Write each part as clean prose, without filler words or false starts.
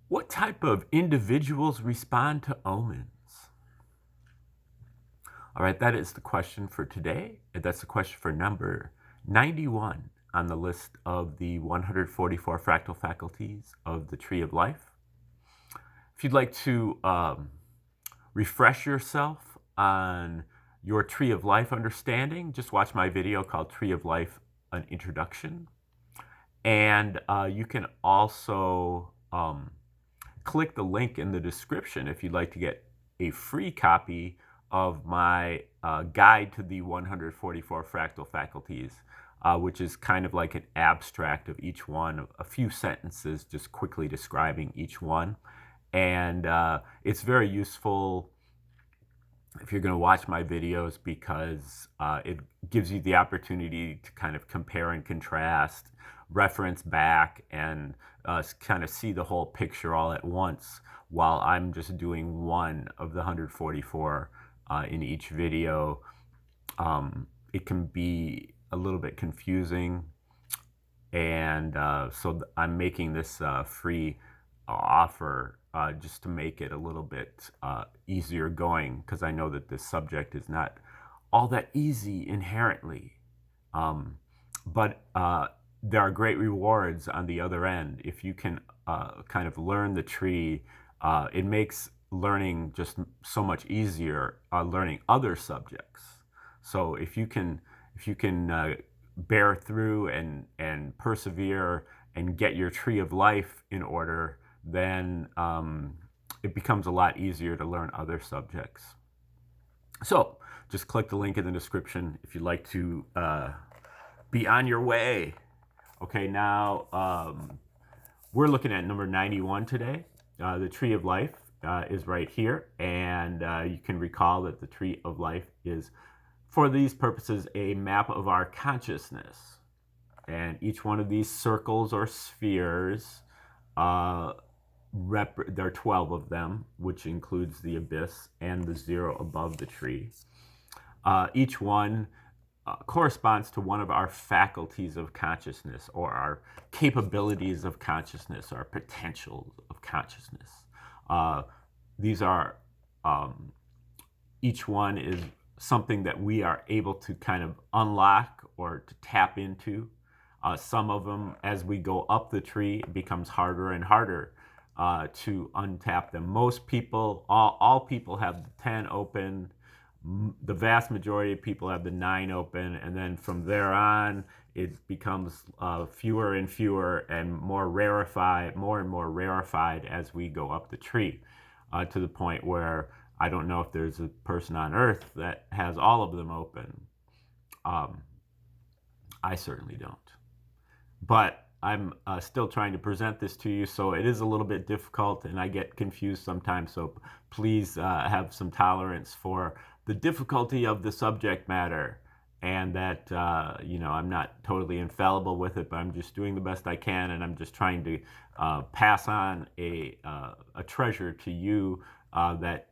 What type of individuals respond to omens? All right, that is the question for today. That's the question for number 91 on the list of the 144 fractal faculties of the Tree of Life. If you'd like to refresh yourself on your Tree of Life understanding, just watch my video called Tree of Life, an Introduction. And you can also click the link in the description if you'd like to get a free copy of my guide to the 144 fractal faculties, which is kind of like an abstract of each one, a few sentences just quickly describing each one. And it's very useful if you're going to watch my videos because it gives you the opportunity to kind of compare and contrast, reference back, and kind of see the whole picture all at once while I'm just doing one of the 144 in each video. It can be a little bit confusing, and so I'm making this free offer just to make it a little bit easier going, because I know that this subject is not all that easy inherently. But there are great rewards on the other end. If you can kind of learn the tree, it makes learning just so much easier learning other subjects. So if you can bear through and persevere and get your Tree of Life in order, then it becomes a lot easier to learn other subjects. So just click the link in the description if you'd like to be on your way. Okay, now we're looking at number 91 today. The Tree of Life is right here, and you can recall that the Tree of Life is, for these purposes, a map of our consciousness. And each one of these circles or spheres, there are 12 of them, which includes the abyss and the zero above the tree. Each one corresponds to one of our faculties of consciousness, or our capabilities of consciousness, our potential of consciousness. These are, each one is something that we are able to kind of unlock or to tap into. Some of them, as we go up the tree, it becomes harder and harder to untap them. Most people, all people have the 10 open. The vast majority of people have the 9 open, and then from there on, it becomes fewer and fewer and more and more rarefied as we go up the tree, to the point where I don't know if there's a person on Earth that has all of them open. I certainly don't. But I'm still trying to present this to you, so it is a little bit difficult, and I get confused sometimes, so please have some tolerance for the difficulty of the subject matter, and that I'm not totally infallible with it, but I'm just doing the best I can, and I'm just trying to pass on a treasure to you that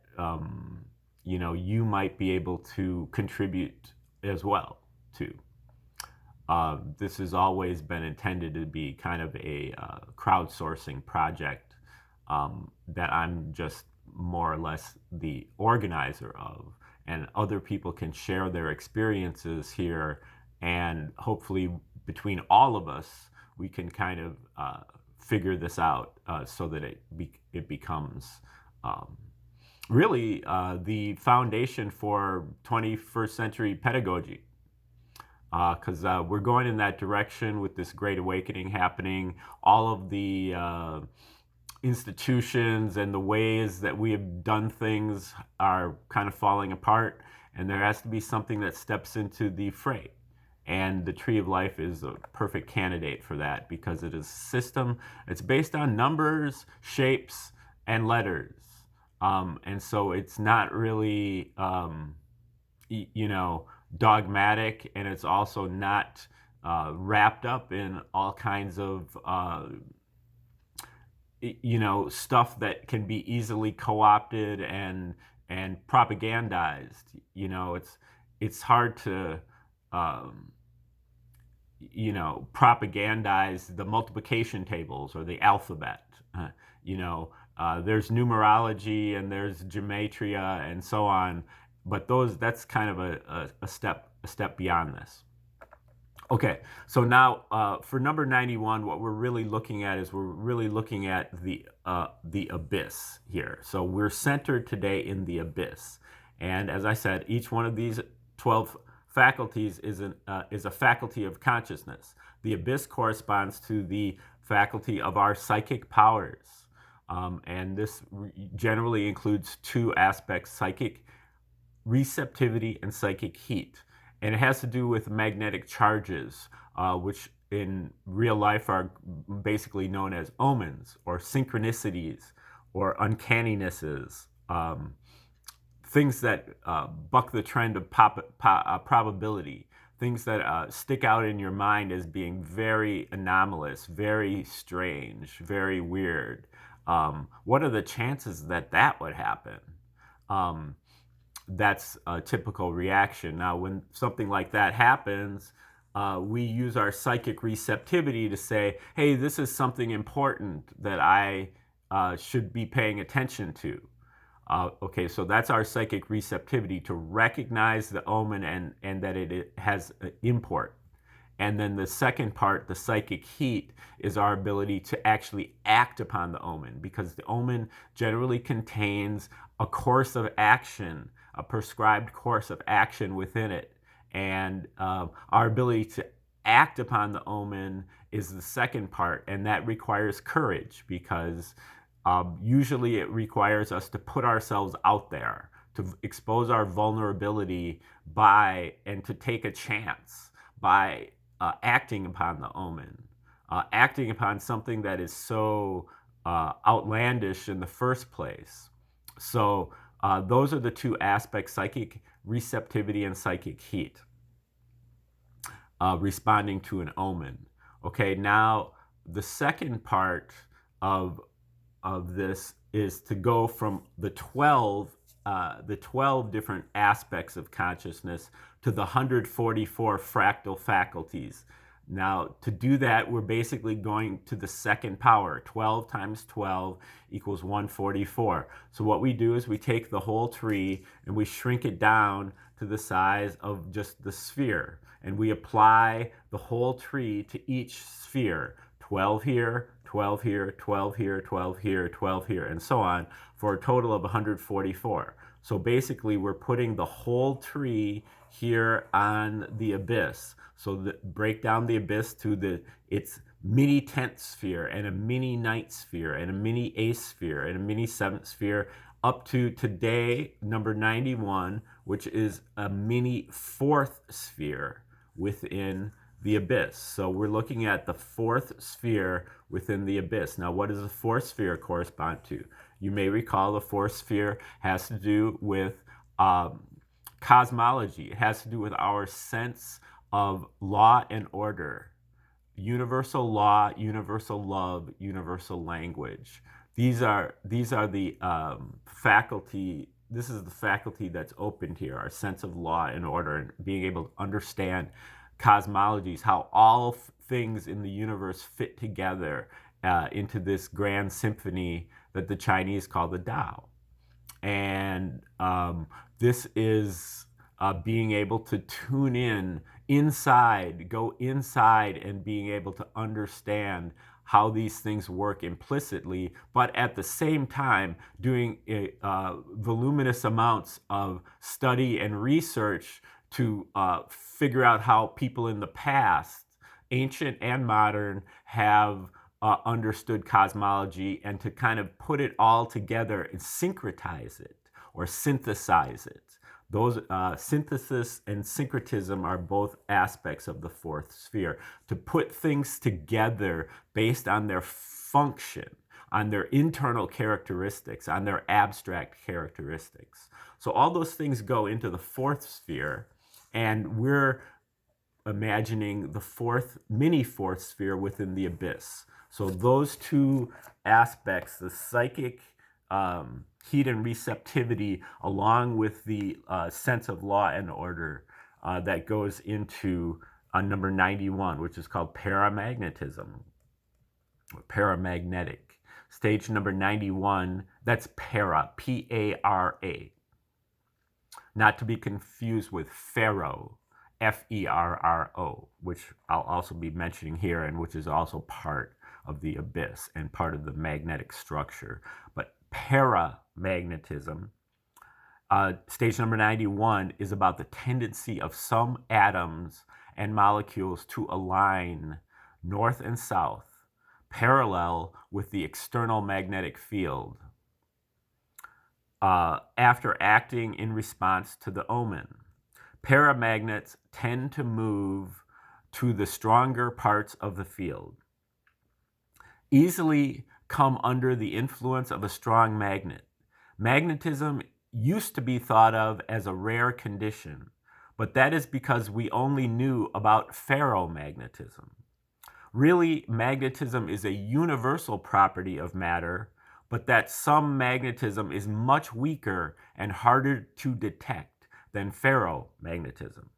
you might be able to contribute as well to. This has always been intended to be kind of a crowdsourcing project that I'm just more or less the organizer of, and other people can share their experiences here, and hopefully between all of us we can kind of figure this out so that it becomes really the foundation for 21st century pedagogy. Because we're going in that direction with this Great Awakening happening. All of the institutions and the ways that we have done things are kind of falling apart, and there has to be something that steps into the fray. And the Tree of Life is a perfect candidate for that, because it is a system. It's based on numbers, shapes, and letters. And so it's not really, dogmatic, and it's also not wrapped up in all kinds of stuff that can be easily co-opted and propagandized. It's hard to propagandize the multiplication tables or the alphabet. There's numerology and there's gematria and so on, but that's kind of a step beyond this. Okay, so now for number 91, what we're really looking at is the abyss here. So we're centered today in the abyss, and as I said, each one of these 12 faculties is a faculty of consciousness. The abyss corresponds to the faculty of our psychic powers, and this generally includes two aspects: psychic receptivity and psychic heat. And it has to do with magnetic charges, which in real life are basically known as omens or synchronicities or uncanninesses, things that buck the trend of probability, things that stick out in your mind as being very anomalous, very strange, very weird. What are the chances that that would happen? That's a typical reaction. Now, when something like that happens, we use our psychic receptivity to say, hey, this is something important that I should be paying attention to. Okay, so that's our psychic receptivity, to recognize the omen and that it has import. And then the second part, the psychic heat, is our ability to actually act upon the omen, because the omen generally contains a course of action, a prescribed course of action within it. And our ability to act upon the omen is the second part, and that requires courage, because usually it requires us to put ourselves out there, to expose our vulnerability and to take a chance by acting upon the omen, acting upon something that is so outlandish in the first place. So those are the two aspects: psychic receptivity and psychic heat, responding to an omen. Okay, now the second part of this is to go from the 12 different aspects of consciousness to the 144 fractal faculties. Now, to do that, we're basically going to the second power. 12 times 12 equals 144. So what we do is we take the whole tree and we shrink it down to the size of just the sphere. And we apply the whole tree to each sphere. 12 here, 12 here, 12 here, 12 here, 12 here, and so on, for a total of 144. So basically, we're putting the whole tree here on the abyss. So break down the abyss to its mini 10th sphere, and a mini 9th sphere, and a mini 8th sphere, and a mini 7th sphere, up to today, number 91, which is a mini 4th sphere within the abyss. So we're looking at the 4th sphere within the abyss. Now, what does the 4th sphere correspond to? You may recall the 4th sphere has to do with cosmology. It has to do with our sense of law and order, universal law, universal love, universal language. These are the faculty. This is the faculty that's opened here, our sense of law and order, and being able to understand cosmologies, how all things in the universe fit together into this grand symphony that the Chinese call the Tao. And this is being able to tune in inside, go inside, and being able to understand how these things work implicitly, but at the same time doing voluminous amounts of study and research to figure out how people in the past, ancient and modern, have understood cosmology, and to kind of put it all together and syncretize it or synthesize it. Those synthesis and syncretism are both aspects of the 4th sphere. To put things together based on their function, on their internal characteristics, on their abstract characteristics. So all those things go into the 4th sphere, and we're imagining the mini 4th sphere within the abyss. So those two aspects, the psychic heat and receptivity, along with the sense of law and order, that goes into number 91, which is called paramagnetism, or paramagnetic. Stage number 91, that's para, P-A-R-A. Not to be confused with ferro, F-E-R-R-O, which I'll also be mentioning here and which is also part of the abyss and part of the magnetic structure. But paramagnetism, stage number 91, is about the tendency of some atoms and molecules to align north and south, parallel with the external magnetic field, after acting in response to the omen. Paramagnets tend to move to the stronger parts of the field, easily come under the influence of a strong magnet. Magnetism used to be thought of as a rare condition, but that is because we only knew about ferromagnetism. Really, magnetism is a universal property of matter, but that some magnetism is much weaker and harder to detect than ferromagnetism.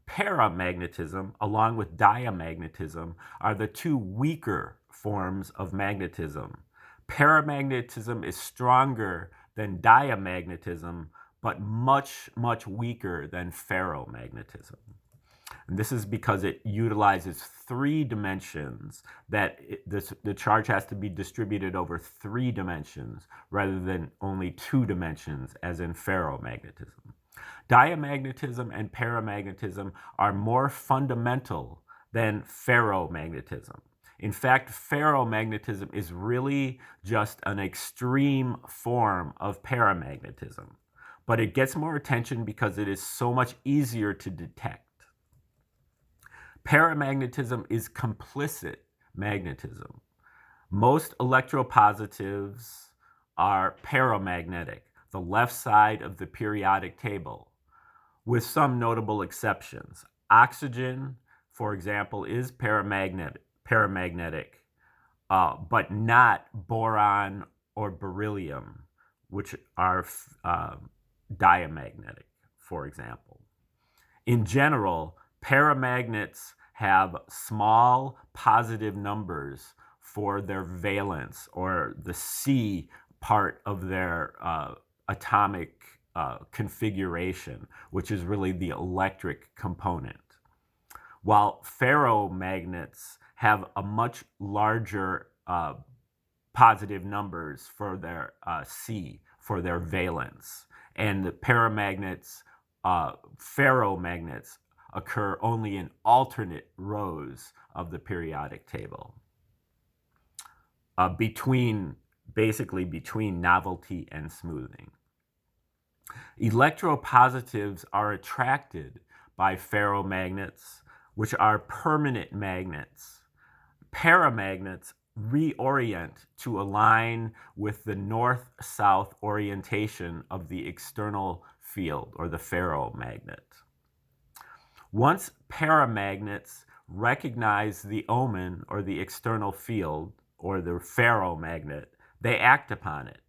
Paramagnetism, along with diamagnetism, are the two weaker forms of magnetism. Paramagnetism is stronger than diamagnetism, but much, much weaker than ferromagnetism. And this is because it utilizes 3 dimensions, that the charge has to be distributed over 3 dimensions rather than only 2 dimensions, as in ferromagnetism. Diamagnetism and paramagnetism are more fundamental than ferromagnetism. In fact, ferromagnetism is really just an extreme form of paramagnetism, but it gets more attention because it is so much easier to detect. Paramagnetism is complicit magnetism. Most electropositives are paramagnetic, the left side of the periodic table, with some notable exceptions. Oxygen, for example, is paramagnetic, but not boron or beryllium, which are diamagnetic, for example. In general, paramagnets have small positive numbers for their valence, or the C part of their atomic configuration, which is really the electric component. While ferromagnets have a much larger positive numbers for their C, for their valence. And the paramagnets, ferromagnets, occur only in alternate rows of the periodic table, basically between novelty and smoothing. Electropositives are attracted by ferromagnets, which are permanent magnets. Paramagnets reorient to align with the north-south orientation of the external field, or the ferromagnet. Once paramagnets recognize the omen, or the external field, or the ferromagnet, they act upon it.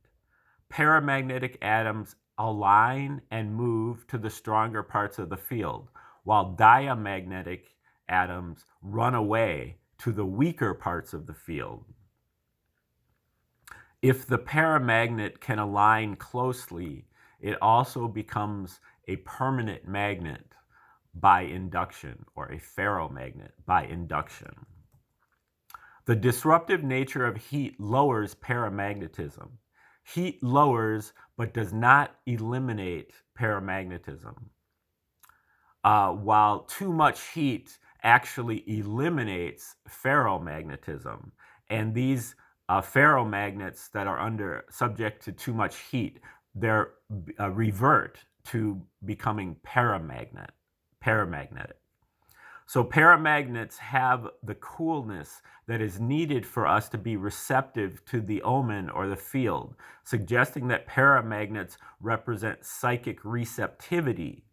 Paramagnetic atoms align and move to the stronger parts of the field, while diamagnetic atoms run away to the weaker parts of the field. If the paramagnet can align closely, it also becomes a permanent magnet by induction, or a ferromagnet by induction. The disruptive nature of heat lowers paramagnetism. Heat lowers but does not eliminate paramagnetism, while too much heat actually eliminates ferromagnetism. And these ferromagnets that are subject to too much heat, they revert to becoming paramagnetic. So paramagnets have the coolness that is needed for us to be receptive to the omen or the field, suggesting that paramagnets represent psychic receptivity,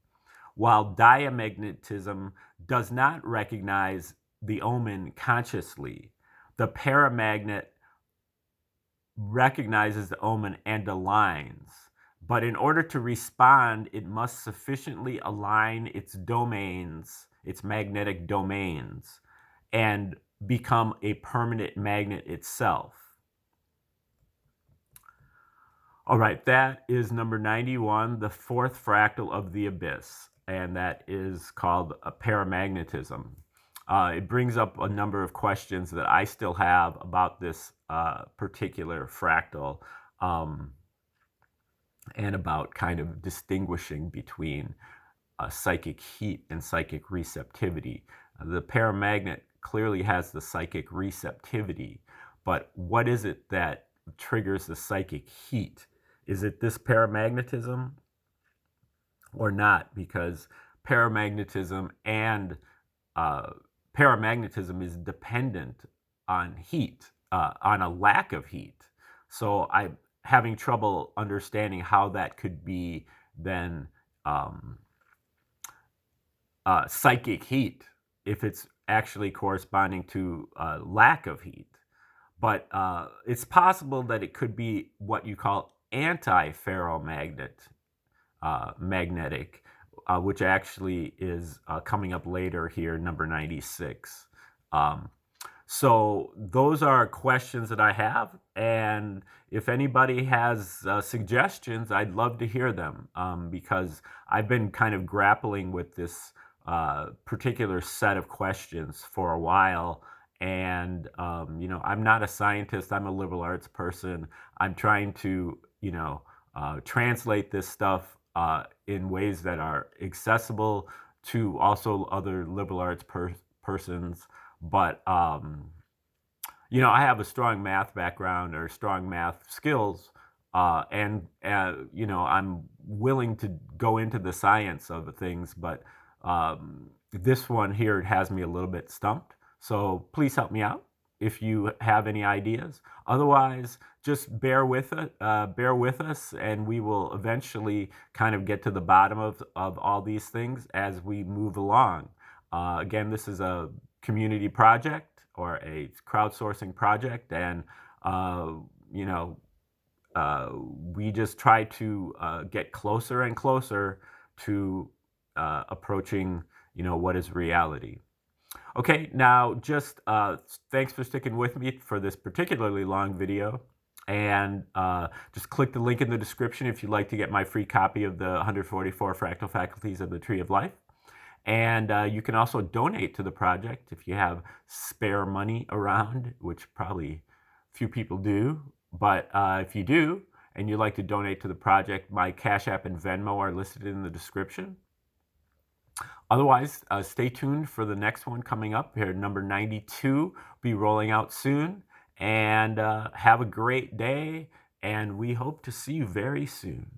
while diamagnetism does not recognize the omen consciously. The paramagnet recognizes the omen and aligns, but in order to respond, it must sufficiently align its domains, its magnetic domains, and become a permanent magnet itself. All right, that is number 91, the fourth fractal of the abyss, and that is called a paramagnetism. It brings up a number of questions that I still have about this particular fractal, and about kind of distinguishing between psychic heat and psychic receptivity. The paramagnet clearly has the psychic receptivity, but what is it that triggers the psychic heat? Is it this paramagnetism or not? Because paramagnetism and paramagnetism is dependent on heat, on a lack of heat. So I'm having trouble understanding how that could be then psychic heat if it's actually corresponding to lack of heat. But it's possible that it could be what you call anti-ferromagnetic, which actually is coming up later here, number 96. So those are questions that I have, and if anybody has suggestions, I'd love to hear them, because I've been kind of grappling with this particular set of questions for a while. And I'm not a scientist. I'm a liberal arts person. I'm trying to translate this stuff in ways that are accessible to also other liberal arts persons. But I have a strong math background or strong math skills, and I'm willing to go into the science of things. But this one here has me a little bit stumped. So please help me out if you have any ideas. Otherwise, just bear with us, and we will eventually kind of get to the bottom of all these things as we move along. Again, this is a community project or a crowdsourcing project, and we just try to get closer and closer to approaching what is reality. Okay, now just thanks for sticking with me for this particularly long video, and just click the link in the description if you'd like to get my free copy of the 144 Fractal Faculties of the Tree of Life. And you can also donate to the project if you have spare money around, which probably few people do. But if you do, and you'd like to donate to the project, my Cash App and Venmo are listed in the description. Otherwise, stay tuned for the next one coming up here. Number 92 will be rolling out soon. And have a great day, and we hope to see you very soon.